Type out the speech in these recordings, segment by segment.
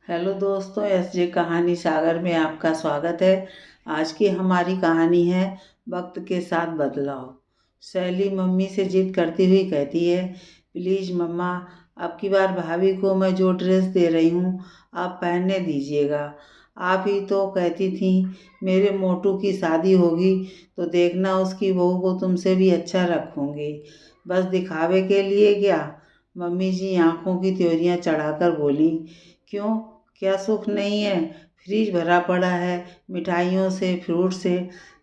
Hello दोस्तों, SJ कहानी सागर में आपका स्वागत है। आज की हमारी कहानी है वक्त के साथ बदलाव। सैली मम्मी से जिद करती हुई कहती है, प्लीज़ मम्मा, अब की बार भाभी को मैं जो ड्रेस दे रही हूँ आप पहनने दीजिएगा। आप ही तो कहती थी मेरे मोटू की शादी होगी तो देखना उसकी बहू को तुमसे भी अच्छा रखूँगी। बस दिखावे के लिए क्या? मम्मी जी आंखों की त्योरियाँ चढ़ाकर बोली, क्यों, क्या सुख नहीं है? फ्रिज भरा पड़ा है मिठाइयों से, फ्रूट से।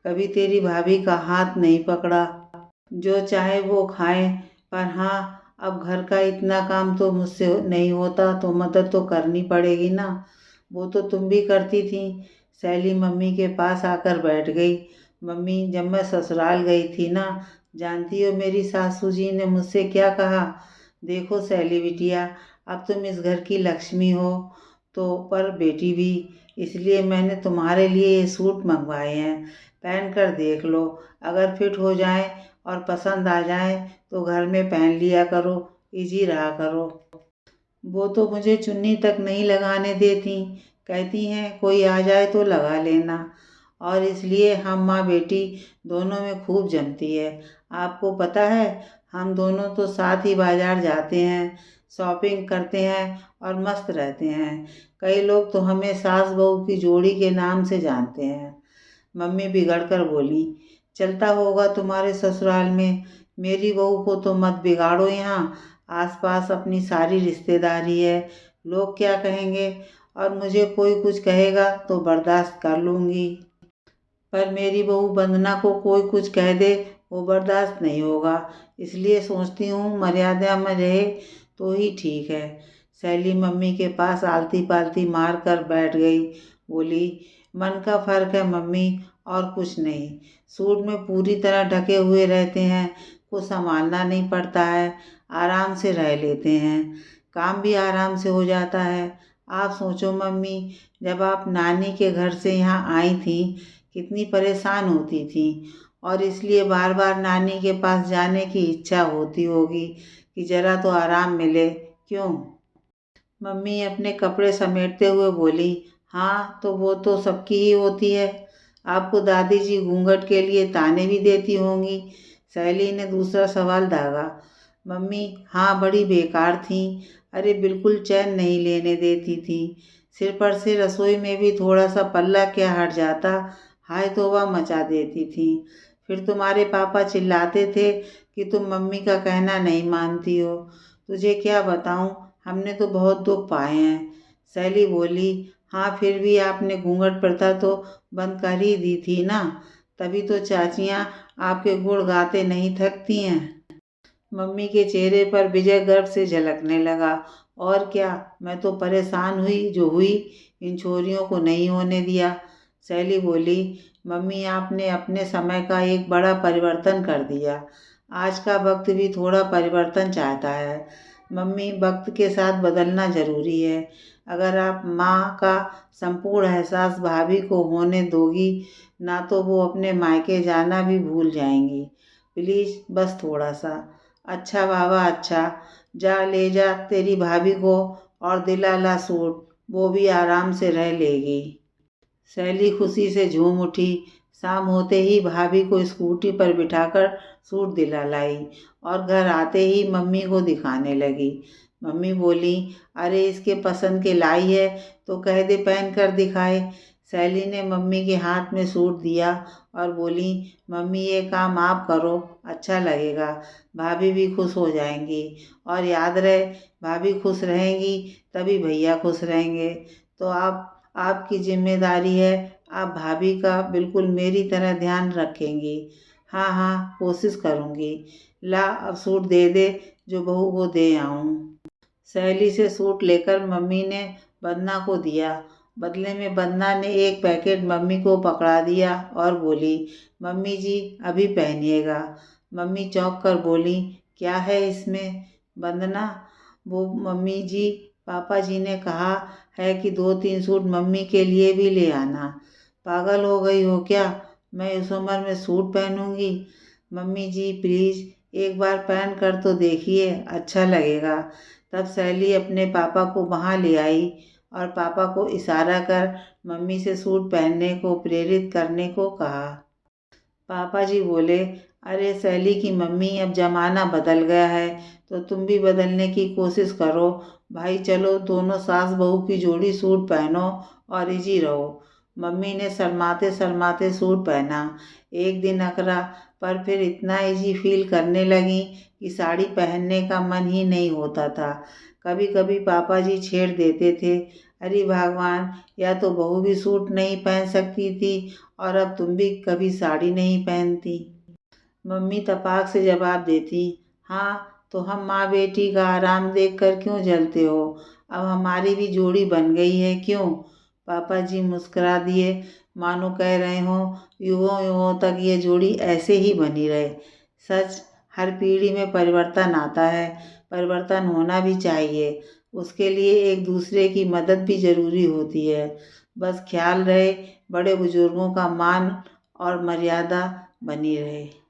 कभी तेरी भाभी का हाथ नहीं पकड़ा, जो चाहे वो खाएं। पर हाँ, अब घर का इतना काम तो मुझसे नहीं होता तो मदद तो करनी पड़ेगी ना। वो तो तुम भी करती थी। सैली मम्मी के पास आकर बैठ गई। मम्मी, जब मैं ससुराल गई थी ना, जानती हो मेरी सासू जी ने मुझसे क्या कहा? देखो सैली बिटिया, अब तुम इस घर की लक्ष्मी हो तो पर बेटी भी, इसलिए मैंने तुम्हारे लिए ये सूट मंगवाए हैं। पहन कर देख लो, अगर फिट हो जाए और पसंद आ जाए तो घर में पहन लिया करो, इजी रहा करो। वो तो मुझे चुन्नी तक नहीं लगाने देती, कहती हैं कोई आ जाए तो लगा लेना। और इसलिए हम माँ बेटी दोनों में खूब जमती है। आपको पता है, हम दोनों तो साथ ही बाजार जाते हैं, शॉपिंग करते हैं और मस्त रहते हैं। कई लोग तो हमें सास बहू की जोड़ी के नाम से जानते हैं। मम्मी बिगड़ कर बोली, चलता होगा तुम्हारे ससुराल में। मेरी बहू को तो मत बिगाड़ो। यहाँ आसपास अपनी सारी रिश्तेदारी है, लोग क्या कहेंगे? और मुझे कोई कुछ कहेगा तो बर्दाश्त कर लूँगी, पर मेरी बहू वंदना को कोई कुछ कह दे वो बर्दाश्त नहीं होगा। इसलिए सोचती हूँ मर्यादा में रहे तो ही ठीक है। सैली मम्मी के पास आलती पालती मार कर बैठ गई। बोली, मन का फर्क है मम्मी, और कुछ नहीं। सूट में पूरी तरह ढके हुए रहते हैं, कुछ संभालना नहीं पड़ता है, आराम से रह लेते हैं, काम भी आराम से हो जाता है। आप सोचो मम्मी, जब आप नानी के घर से यहाँ आई थी कितनी परेशान होती थी, और इसलिए बार बार नानी के पास जाने की इच्छा होती होगी कि ज़रा तो आराम मिले, क्यों? मम्मी अपने कपड़े समेटते हुए बोली, हाँ तो वो तो सबकी ही होती है। आपको दादी जी घूंघट के लिए ताने भी देती होंगी। सहेली ने दूसरा सवाल दागा। मम्मी, हाँ बड़ी बेकार थी। अरे बिल्कुल चैन नहीं लेने देती थी। सिर पर से रसोई में भी थोड़ा सा पल्ला क्या हट जाता, हाय तौबा मचा देती थी। फिर तुम्हारे पापा चिल्लाते थे कि तुम मम्मी का कहना नहीं मानती हो। तुझे क्या बताऊं, हमने तो बहुत दुख पाए हैं। सैली बोली, हाँ फिर भी आपने घूंघट प्रथा तो बंद कर ही दी थी ना, तभी तो चाचियाँ आपके गुण गाते नहीं थकती हैं। मम्मी के चेहरे पर विजय गर्व से झलकने लगा। और क्या, मैं तो परेशान हुई जो हुई, इन छोरियों को नहीं होने दिया। सैली बोली, मम्मी आपने अपने समय का एक बड़ा परिवर्तन कर दिया। आज का वक्त भी थोड़ा परिवर्तन चाहता है। मम्मी, वक्त के साथ बदलना ज़रूरी है। अगर आप माँ का संपूर्ण एहसास भाभी को होने दोगी ना तो वो अपने मायके जाना भी भूल जाएंगी। प्लीज़ बस थोड़ा सा। अच्छा बाबा अच्छा, जा ले जा तेरी भाभी को और दिला ला सूट, वो भी आराम से रह लेगी। सैली खुशी से झूम उठी। शाम होते ही भाभी को स्कूटी पर बिठाकर सूट दिला लाई और घर आते ही मम्मी को दिखाने लगी। मम्मी बोली, अरे इसके पसंद के लाई है तो कह दे पहन कर दिखाए। सैली ने मम्मी के हाथ में सूट दिया और बोली, मम्मी ये काम आप करो, अच्छा लगेगा, भाभी भी खुश हो जाएंगी। और याद रहे, भाभी खुश रहेंगी तभी भैया खुश रहेंगे। तो आपकी जिम्मेदारी है, आप भाभी का बिल्कुल मेरी तरह ध्यान रखेंगी। हाँ हाँ, कोशिश करूँगी। ला अब सूट दे दे जो बहू को दे आऊँ। सहेली से सूट लेकर मम्मी ने वंदना को दिया। बदले में वंदना ने एक पैकेट मम्मी को पकड़ा दिया और बोली, मम्मी जी अभी पहनिएगा। मम्मी चौंक कर बोली, क्या है इसमें? वंदना, वो मम्मी जी, पापा जी ने कहा है कि 2-3 सूट मम्मी के लिए भी ले आना। पागल हो गई हो क्या? मैं इस उम्र में सूट पहनूंगी? मम्मी जी प्लीज़ एक बार पहन कर तो देखिए, अच्छा लगेगा। तब सैली अपने पापा को वहाँ ले आई और पापा को इशारा कर मम्मी से सूट पहनने को प्रेरित करने को कहा। पापा जी बोले, अरे सैली की मम्मी, अब ज़माना बदल गया है तो तुम भी बदलने की कोशिश करो। भाई चलो दोनों सास बहू की जोड़ी सूट पहनो और इजी रहो। मम्मी ने शर्माते शर्माते सूट पहना। एक दिन अकरा, पर फिर इतना इजी फील करने लगी कि साड़ी पहनने का मन ही नहीं होता था। कभी कभी पापा जी छेड़ देते थे, अरे भगवान, या तो बहू भी सूट नहीं पहन सकती थी और अब तुम भी कभी साड़ी नहीं पहनती। मम्मी तपाक से जवाब देती, हाँ तो हम माँ बेटी का आराम देखकर क्यों जलते हो? अब हमारी भी जोड़ी बन गई है क्यों? पापा जी मुस्कुरा दिए, मानो कह रहे हो युगों युगों तक ये जोड़ी ऐसे ही बनी रहे। सच, हर पीढ़ी में परिवर्तन आता है, परिवर्तन होना भी चाहिए। उसके लिए एक दूसरे की मदद भी ज़रूरी होती है। बस ख्याल रहे, बड़े बुजुर्गों का मान और मर्यादा बनी रहे।